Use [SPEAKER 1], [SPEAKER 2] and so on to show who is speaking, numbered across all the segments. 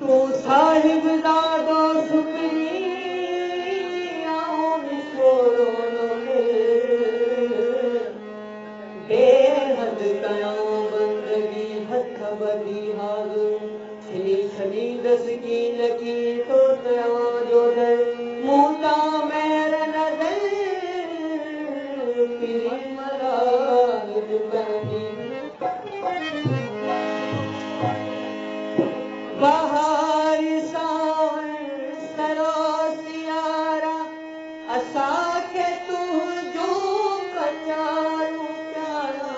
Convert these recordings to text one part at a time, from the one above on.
[SPEAKER 1] तू साहिब दादो शुक्री आऊं छोड़ो बेहद कयां बंदगी हथ बदी हाल छली छली दस की लगी तो तयां जो दर मूता मेर नजर फिरी मलाज बनी बहार सावन सरोसियारा असांखे तुंहिंजो कचारूं प्यारा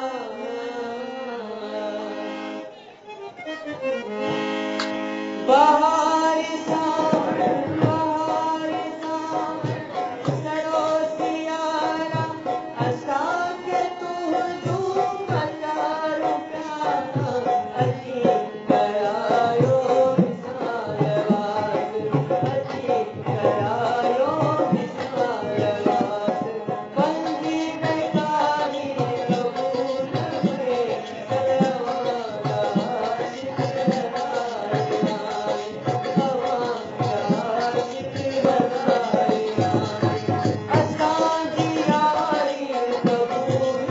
[SPEAKER 1] बहार सावन सरोसियारा असांखे तुंहिंजो कचारूं प्यारा अची करायो विशालवास अची करायो विशालवास बंदी बेकारी कबूल में सलवादा असांजी यारी कबूल